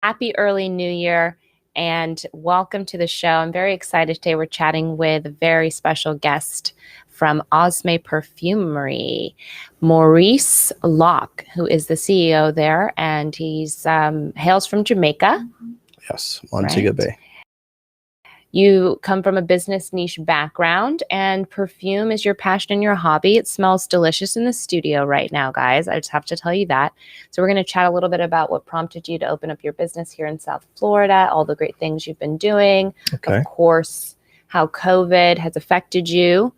Happy early New Year and welcome to the show. I'm very excited today. We're chatting with a very special guest from Osme Perfumery, Maurice Locke, who is the CEO there, and he's hails from Jamaica. Yes, Montego Bay. You come from a business niche background, and perfume is your passion and your hobby. It smells delicious in the studio right now, guys. I just have to tell you that. So we're going to chat a little bit about what prompted you to open up your business here in South Florida, all the great things you've been doing, of course, how COVID has affected you.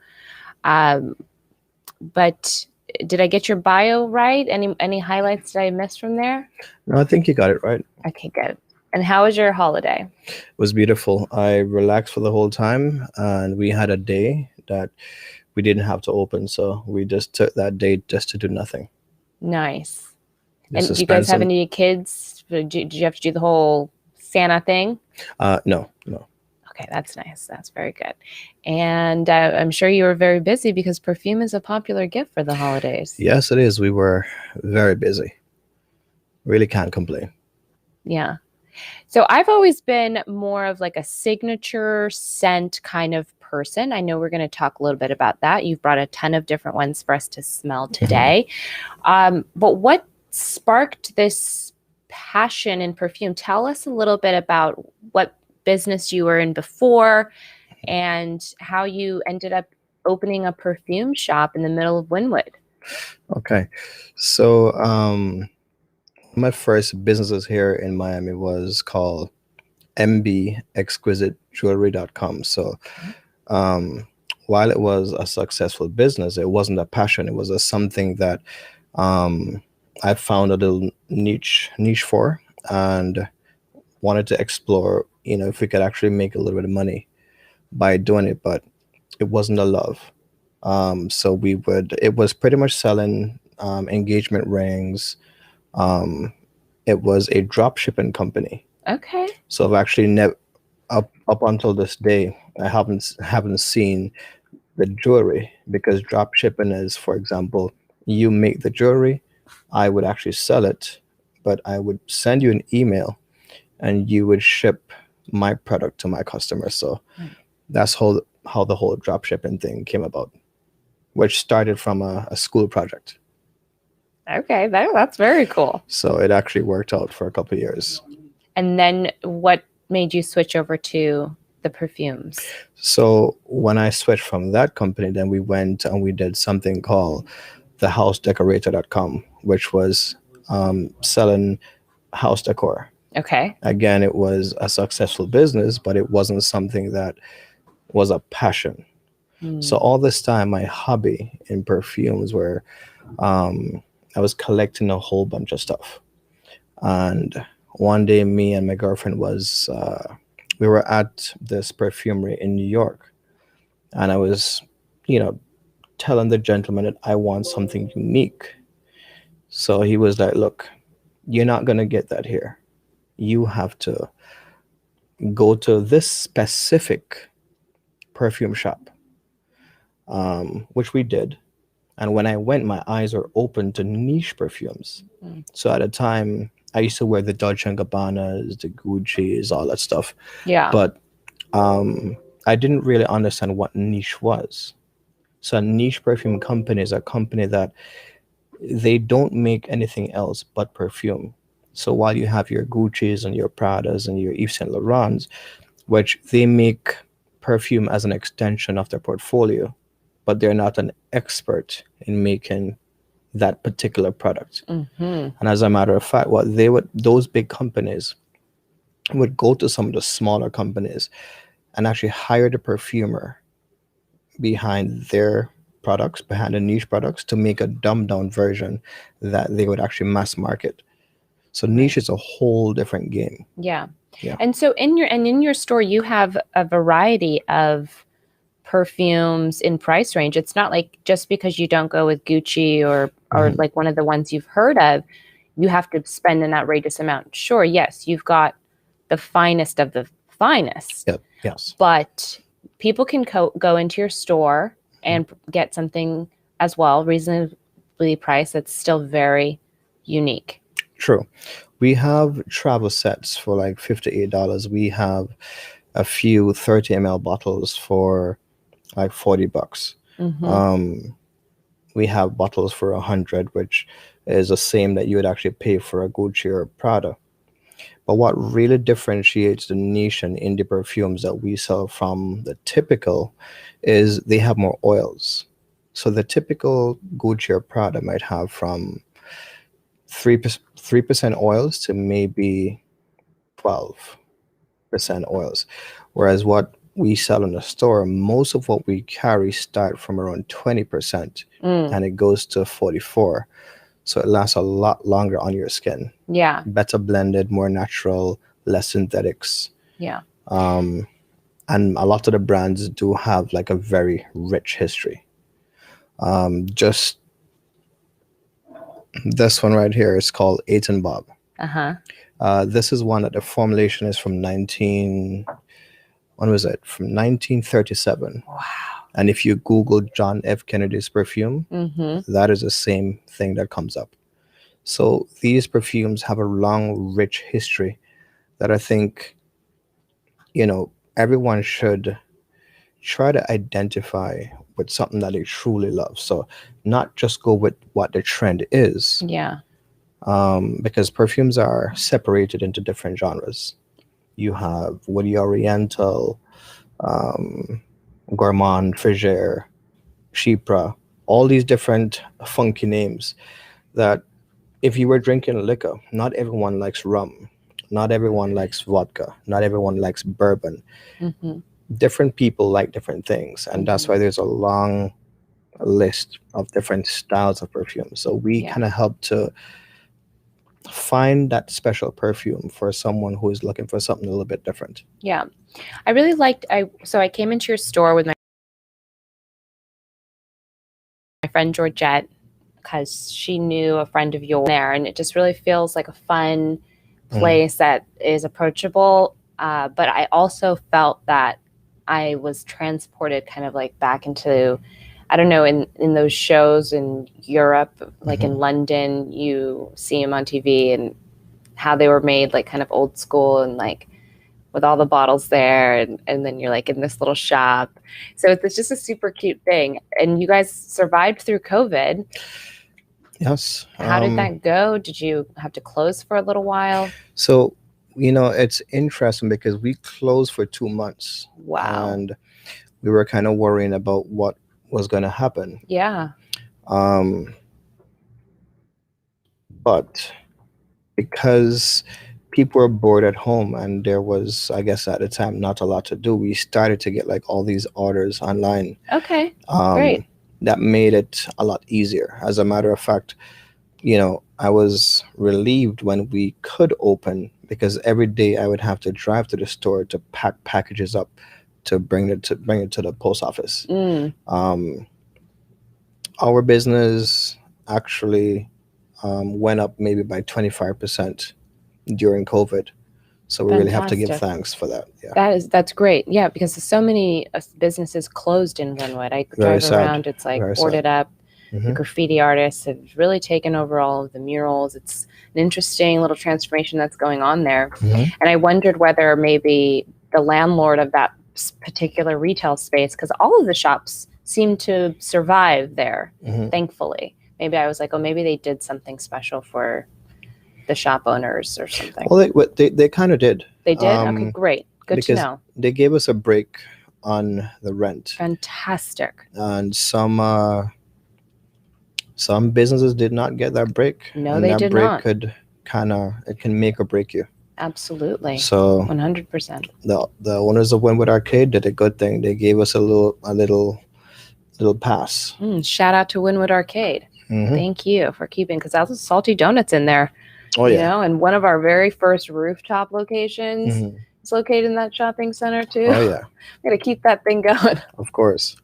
But did I get your bio right? Any highlights that I missed from there? No, I think you got it right. Okay, good. And how was your holiday? It was beautiful. I relaxed for the whole time, and we had a day that we didn't have to open, so we just took that day just to do nothing. Nice. And do you guys have any kids? Did you have to do the whole Santa thing? No. Okay, that's nice. That's very good. And I'm sure you were very busy because perfume is a popular gift for the holidays. Yes, it is. We were very busy. Really can't complain. Yeah. So I've always been more of like a signature scent kind of person. I know we're going to talk a little bit about that. You've brought a ton of different ones for us to smell today. But what sparked this passion in perfume? Tell us a little bit about what business you were in before and how you ended up opening a perfume shop in the middle of Wynwood. Okay. So my first businesses here in Miami was called mbexquisitejewelry.com. So while it was a successful business, it wasn't a passion. It was something that I found a little niche for and wanted to explore, if we could actually make a little bit of money by doing it, but it wasn't a love. So it was pretty much selling engagement rings. It was a drop shipping company. Okay. So I've actually never up until this day, I haven't seen the jewelry, because drop shipping is, for example, you make the jewelry, I would actually sell it, but I would send you an email and you would ship my product to my customer. So that's how the whole drop shipping thing came about, which started from a school project. Okay, that's very cool. So it actually worked out for a couple of years. And then what made you switch over to the perfumes? So when I switched from that company, then we went and we did something called thehousedecorator.com, which was selling house decor. Okay. Again, it was a successful business, but it wasn't something that was a passion. So all this time, my hobby in perfumes were I was collecting a whole bunch of stuff. And one day, me and my girlfriend we were at this perfumery in New York. And I was, telling the gentleman that I want something unique. So he was like, look, you're not going to get that here. You have to go to this specific perfume shop, which we did. And when I went, my eyes were open to niche perfumes. So at the time, I used to wear the Dolce & Gabbanas, the Gucci's, all that stuff. Yeah. But I didn't really understand what niche was. So a niche perfume company is a company that they don't make anything else but perfume. So while you have your Gucci's and your Pradas and your Yves Saint Laurents, which they make perfume as an extension of their portfolio, but they're not an expert in making that particular product. And as a matter of fact, those big companies would go to some of the smaller companies and actually hire the perfumer behind their products, behind the niche products, to make a dumbed down version that they would actually mass market. So niche is a whole different game. Yeah. And so in your store, you have a variety of perfumes in price range. It's not like just because you don't go with Gucci or like one of the ones you've heard of, you have to spend an outrageous amount. Sure, yes, you've got the finest of the finest. Yep. Yes. But people can go into your store and get something as well, reasonably priced, that's still very unique. True. We have travel sets for like $58. We have a few 30 ml bottles for like $40. Mm-hmm. We have bottles for 100, which is the same that you would actually pay for a Gucci or Prada. But what really differentiates the niche and indie perfumes that we sell from the typical is they have more oils. So the typical Gucci or Prada might have from 3% oils to maybe 12% oils. Whereas what we sell in the store, most of what we carry start from around 20% and it goes to 44. So it lasts a lot longer on your skin. Yeah. Better blended, more natural, less synthetics. Yeah. And a lot of the brands do have like a very rich history. Just this one right here is called Eight and Bob. Uh-huh. This is one that the formulation is from 1937. Wow. And if you Google John F. Kennedy's perfume, Mm-hmm. that is the same thing that comes up. So these perfumes have a long, rich history that I think, everyone should try to identify with something that they truly love. So not just go with what the trend is, Yeah. because perfumes are separated into different genres. You have woody oriental, gourmand, frigere, chypre, all these different funky names that if you were drinking liquor, not everyone likes rum, not everyone likes vodka, not everyone likes bourbon. Mm-hmm. Different people like different things, and that's why there's a long list of different styles of perfume. So we kind of help to find that special perfume for someone who is looking for something a little bit different. Yeah. I really liked, so I came into your store with my friend Georgette because she knew a friend of yours there, and it just really feels like a fun place that is approachable. But I also felt that I was transported kind of like back into, I don't know, in those shows in Europe, like in London, you see them on TV and how they were made, like kind of old school and like with all the bottles there. And then you're like in this little shop. So it's just a super cute thing. And you guys survived through COVID. Yes. How did that go? Did you have to close for a little while? So, it's interesting because we closed for 2 months. Wow. And we were kind of worrying about what was going to happen. Yeah. But because people were bored at home and there was, I guess at the time, not a lot to do, we started to get like all these orders online. Okay. Great. That made it a lot easier. As a matter of fact, I was relieved when we could open because every day I would have to drive to the store to pack packages up to bring it to the post office. Our business actually went up maybe by 25% during COVID. So we really have to give thanks for that. Yeah. That's great. Yeah, because so many businesses closed in Wynwood. I drive around, it's like boarded up. The graffiti artists have really taken over all of the murals. It's an interesting little transformation that's going on there. And I wondered whether maybe the landlord of that particular retail space, because all of the shops seem to survive there, thankfully. Maybe I was like, oh, maybe they did something special for the shop owners or something. Well, they kind of did. They did? Okay, great. Good to know. They gave us a break on the rent. Fantastic. And some businesses did not get that break. No, and they that did break not. It can make or break you. Absolutely. So 100%. The owners of Wynwood Arcade did a good thing. They gave us a little pass. Shout out to Wynwood Arcade. Thank you for keeping, because that was salty donuts in there. Oh yeah. And one of our very first rooftop locations is located in that shopping center too. Oh yeah. We got to keep that thing going. Of course.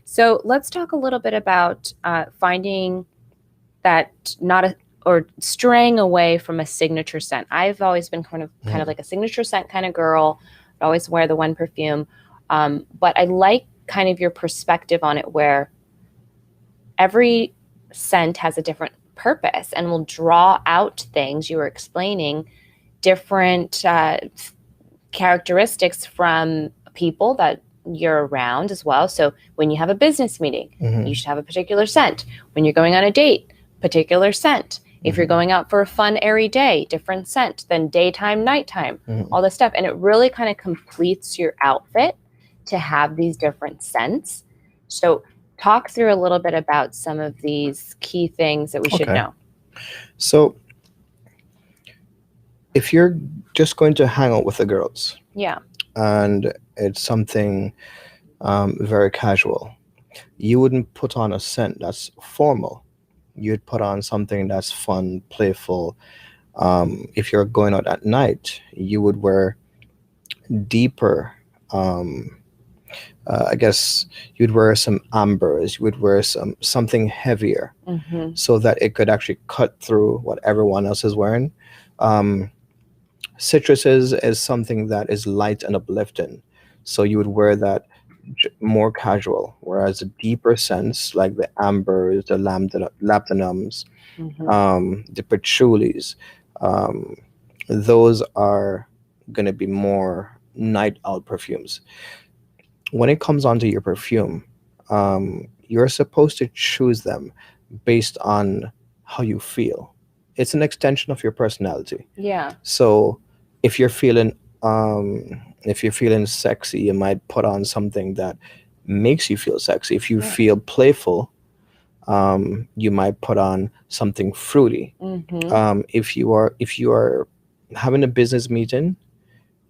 So let's talk a little bit about finding that or straying away from a signature scent. I've always been kind of like a signature scent kind of girl. I always wear the one perfume. But I like kind of your perspective on it, where every scent has a different purpose and will draw out things. You were explaining different characteristics from people that you're around as well. So when you have a business meeting, you should have a particular scent. When you're going on a date, particular scent. If you're going out for a fun, airy day, different scent than daytime, nighttime, all this stuff. And it really kind of completes your outfit to have these different scents. So talk through a little bit about some of these key things that we should know. So if you're just going to hang out with the girls, and it's something very casual, you wouldn't put on a scent that's formal. You'd put on something that's fun, playful. If you're going out at night, you would wear deeper, I guess you'd wear some ambers, you would wear something heavier, so that it could actually cut through what everyone else is wearing. Citruses is something that is light and uplifting, so you would wear that more casual, whereas the deeper scents like the ambers, the labdanums, the patchoulis, those are going to be more night out perfumes. When it comes onto your perfume, you're supposed to choose them based on how you feel. It's an extension of your personality. So if you're feeling sexy, you might put on something that makes you feel sexy. If you feel playful, you might put on something fruity. If you are having a business meeting,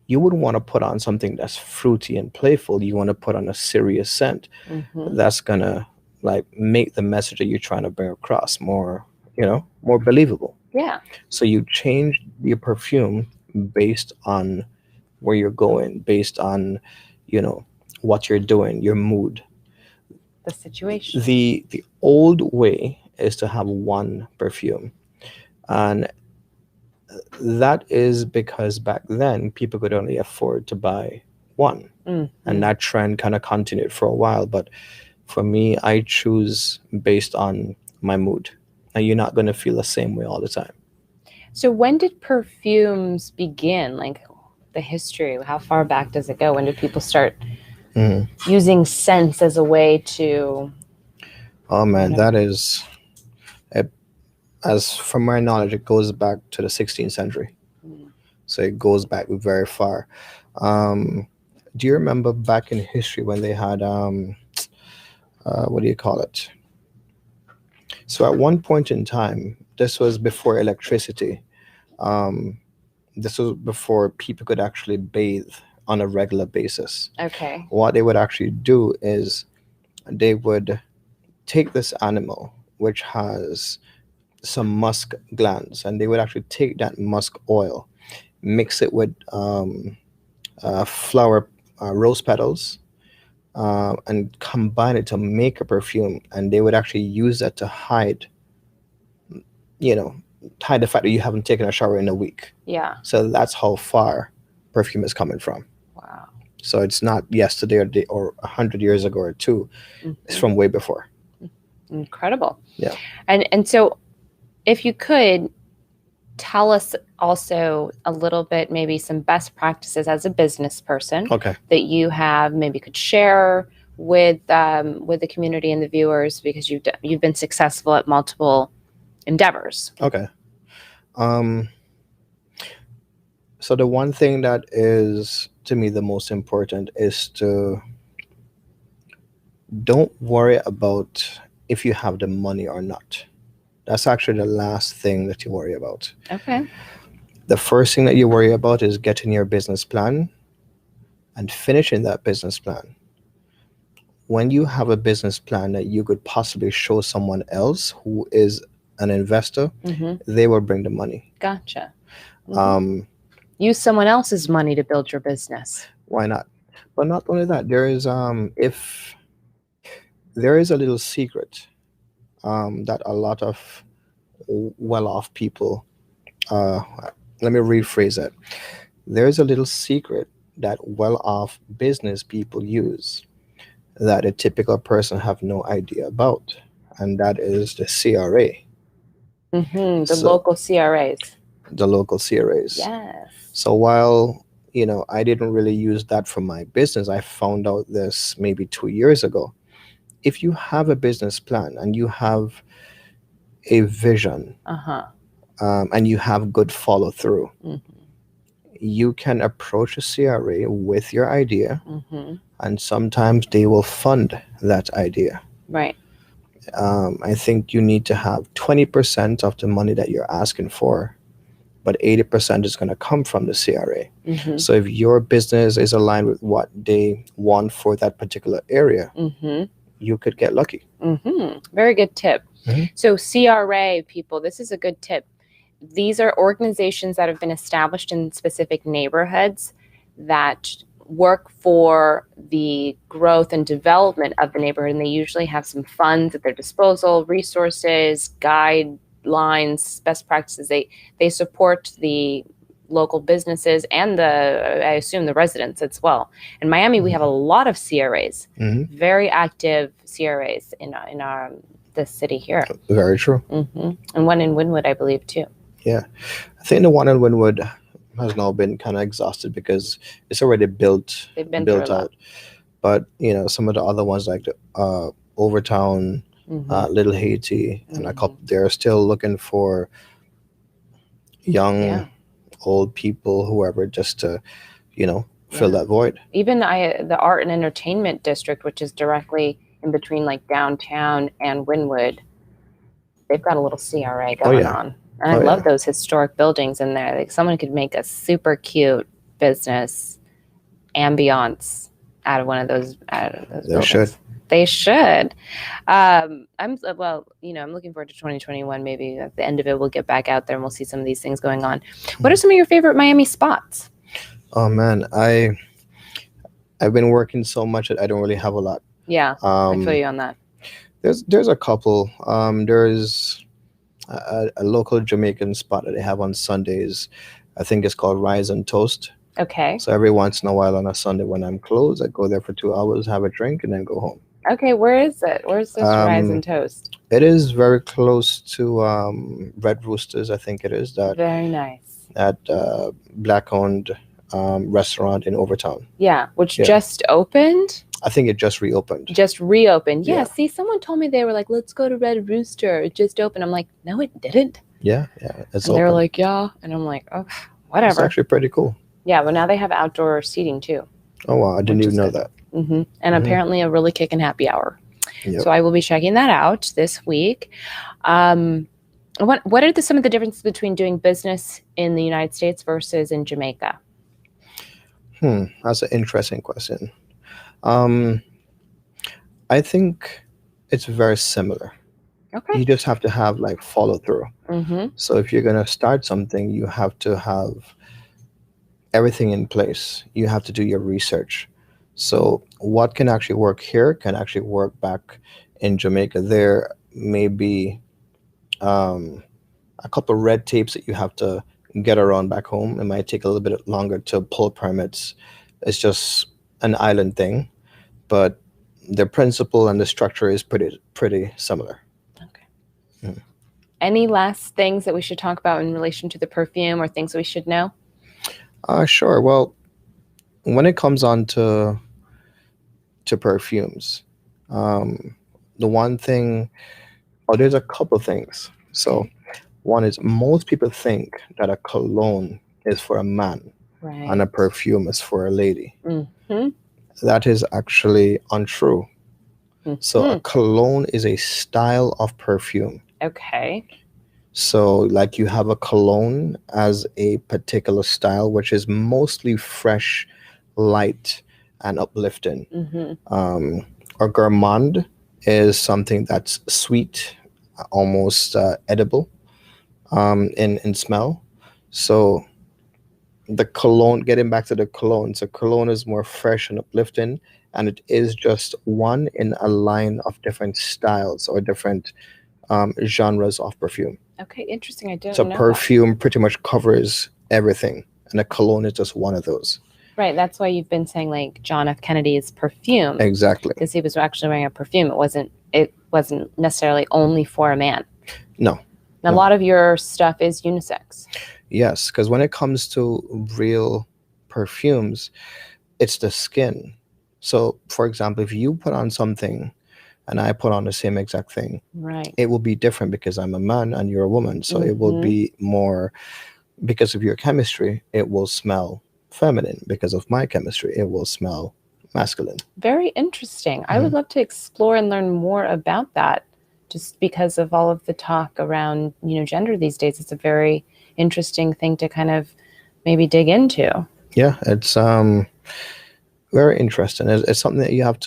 you wouldn't want to put on something that's fruity and playful. You want to put on a serious scent that's gonna like make the message that you're trying to bring across more believable. So you change your perfume based on where you're going, based on what you're doing, your mood, the situation. The old way is to have one perfume, and that is because back then people could only afford to buy one, and that trend kind of continued for a while. But for me, I choose based on my mood, and you're not going to feel the same way all the time. So when did perfumes begin? Like the history, how far back does it go? When did people start using scents as a way to... Oh man, that is, as from my knowledge, it goes back to the 16th century. So it goes back very far. Do you remember back in history when they had, what do you call it? So at one point in time, this was before electricity. This was before people could actually bathe on a regular basis. What they would actually do is they would take this animal, which has some musk glands, and they would actually take that musk oil, mix it with flower rose petals, and combine it to make a perfume. And they would actually use that to hide the fact that you haven't taken a shower in a week. So that's how far perfume is coming from. Wow. So it's not yesterday or 100 years ago or two. It's from way before. Incredible. And so if you could tell us also a little bit, maybe some best practices as a business person that you have, maybe could share with the community and the viewers, because you've been successful at multiple endeavors. So the one thing that is to me the most important is to don't worry about if you have the money or not. That's actually the last thing that you worry about. The first thing that you worry about is getting your business plan and finishing that business plan. When you have a business plan that you could possibly show someone else who is an investor, they will bring the money. Gotcha. Use someone else's money to build your business. Why not? But not only that, there is if there is a little secret that a lot of well-off people, let me rephrase it. There's a little secret that well-off business people use that a typical person have no idea about, and that is the CRA. The So local CRAs. the local CRAs. Yes. So while I didn't really use that for my business, I found out this maybe 2 years ago. If you have a business plan and you have a vision, and you have good follow through, you can approach a CRA with your idea, and sometimes they will fund that idea. Right. I think you need to have 20% of the money that you're asking for, but 80% is going to come from the CRA. So if your business is aligned with what they want for that particular area, you could get lucky. Very good tip. So CRA people, this is a good tip. These are organizations that have been established in specific neighborhoods that work for the growth and development of the neighborhood, and they usually have some funds at their disposal, resources, guidelines, best practices. They support the local businesses and I assume the residents as well. In Miami, we have a lot of CRAs, very active CRAs in the city here. Very true. And one in Wynwood, I believe, too. Yeah, I think the one in Wynwood has now been kind of exhausted because it's already built out. But some of the other ones like the Overtown, Little Haiti, and a couple, they're still looking for young, old people, whoever, just to fill that void. Even the art and entertainment district, which is directly in between like downtown and Wynwood, they've got a little CRA going on. And I love those historic buildings in there. Like someone could make a super cute business ambiance out of one of those buildings. They should. I'm looking forward to 2021. Maybe at the end of it, we'll get back out there and we'll see some of these things going on. What are some of your favorite Miami spots? Oh man, I've been working so much that I don't really have a lot. Yeah, I feel you on that. There's a couple. There's a local Jamaican spot that they have on Sundays. I think it's called Rise and Toast. Okay. So every once in a while on a Sunday when I'm closed, I go there for 2 hours, have a drink, and then go home. Okay, where is it? Where's this Rise and Toast? It is very close to Red Roosters, I think it is. That very nice. That black-owned restaurant in Overtown. Yeah, which just opened? I think it just reopened. Yeah, see, someone told me they were like, let's go to Red Rooster. It just opened. I'm like, no, it didn't. Yeah. It's open. They're like, yeah. And I'm like, oh, whatever. It's actually pretty cool. Yeah, but now they have outdoor seating too. Oh, wow. I didn't even know that. And apparently a really kickin' happy hour. Yep. So I will be checking that out this week. What are some of the differences between doing business in the United States versus in Jamaica? That's an interesting question. I think it's very similar. Okay. You just have to have like follow through. So if you're going to start something, you have to have everything in place. You have to do your research. So what can actually work here can actually work back in Jamaica. There may be a couple of red tapes that you have to get around back home. It might take a little bit longer to pull permits. It's just an island thing, but the principle and the structure is pretty similar. Okay. Any last things that we should talk about in relation to the perfume or things we should know? Sure. Well, when it comes on to perfumes, the one thing, there's a couple things. So one is most people think that a cologne is for a man and a perfume is for a lady. That is actually untrue. So a cologne is a style of perfume. Okay. So like you have a cologne as a particular style, which is mostly fresh, light, and uplifting. Or gourmand is something that's sweet, almost edible in smell. So the cologne, getting back to the cologne, so cologne is more fresh and uplifting, and it is just one in a line of different styles or different genres of perfume. Okay, interesting. I didn't know. So perfume that. Pretty much covers everything, and a cologne is just one of those. Right, that's why you've been saying like John F. Kennedy's perfume. Exactly. Because he was actually wearing a perfume. It wasn't necessarily only for a man. No. And a lot of your stuff is unisex. Yes, because when it comes to real perfumes, it's the skin. So, for example, if you put on something and I put on the same exact thing, Right. it will be different because I'm a man and you're a woman. So it will be more, because of your chemistry, it will smell feminine. Because of my chemistry, it will smell masculine. Very interesting. I would love to explore and learn more about that, just because of all of the talk around, gender these days. It's a very interesting thing to kind of maybe dig into. Yeah, it's very interesting. It's something that you have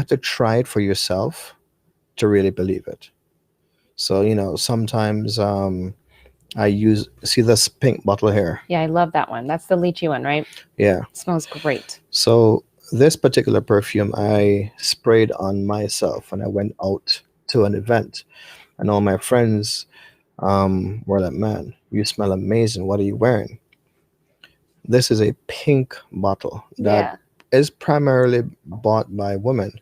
to try it for yourself to really believe it. So, sometimes I see this pink bottle here. Yeah, I love that one. That's the lychee one, right? Yeah. It smells great. So this particular perfume I sprayed on myself when I went out to an event, and all my friends were like, "Man, you smell amazing. What are you wearing?" This is a pink bottle that is primarily bought by women,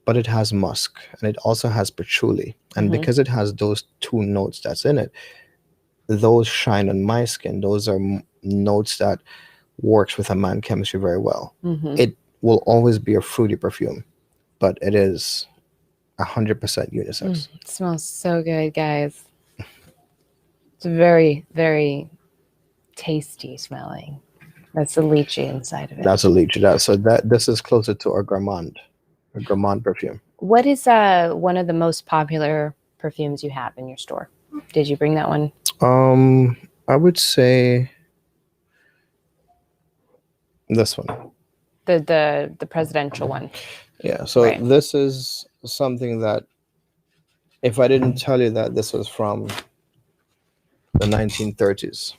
but it has musk and it also has patchouli. And because it has those two notes that's in it, those shine on my skin. Those are notes that works with a man chemistry very well. It will always be a fruity perfume, but it is 100% unisex. It smells so good, guys. It's very, very tasty smelling. That's the lychee inside of it. That's a lychee. This is closer to a gourmand perfume. What is one of the most popular perfumes you have in your store? Did you bring that one? I would say this one. The presidential one. Yeah. So this is something that, if I didn't tell you that this was from the 1930s.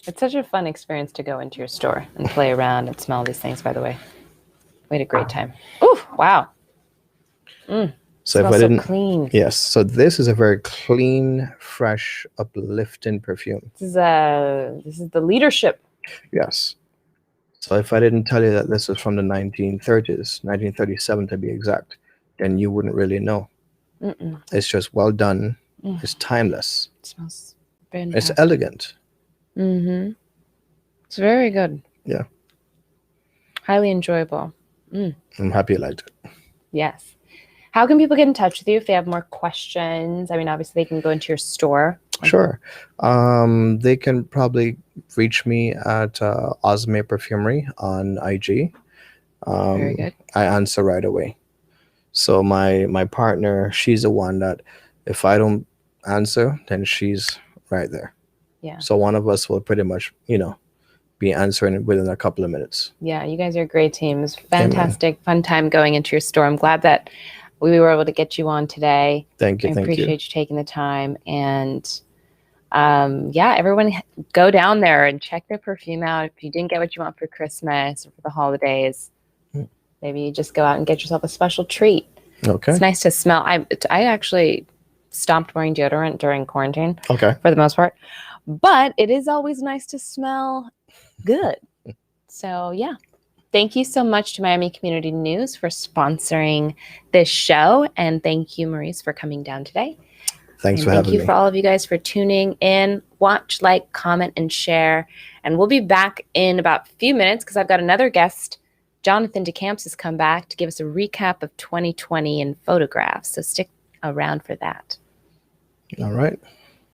It's such a fun experience to go into your store and play around and smell these things, by the way. We had a great time. Ooh, wow. So if I didn't, clean. Yes. So this is a very clean, fresh, uplifting perfume. This is the leadership. Yes. So if I didn't tell you that this was from the 1930s, 1937 to be exact, then you wouldn't really know. It's just well done. It's timeless. It smells fantastic. It's elegant. It's very good. Yeah. Highly enjoyable. I'm happy you liked it. Yes. How can people get in touch with you if they have more questions? I mean, obviously they can go into your store. Sure. They can probably reach me at Osme Perfumery on IG. Very good. I answer right away. So my partner, she's the one that if I don't answer, then she's right there. Yeah. So one of us will pretty much, be answering within a couple of minutes. Yeah, you guys are a great team. It was fantastic, fun time going into your store. I'm glad that we were able to get you on today. Thank you. I appreciate you taking the time. And everyone go down there and check their perfume out. If you didn't get what you want for Christmas or for the holidays, maybe you just go out and get yourself a special treat. Okay. It's nice to smell. I actually stopped wearing deodorant during quarantine. Okay. For the most part. But it is always nice to smell good. So, yeah. Thank you so much to Miami Community News for sponsoring this show. And thank you, Maurice, for coming down today. Thanks for having me. Thank you for all of you guys for tuning in. Watch, like, comment, and share. And we'll be back in about a few minutes because I've got another guest. Jonathan DeCamps has come back to give us a recap of 2020 in photographs. So stick around for that. All right.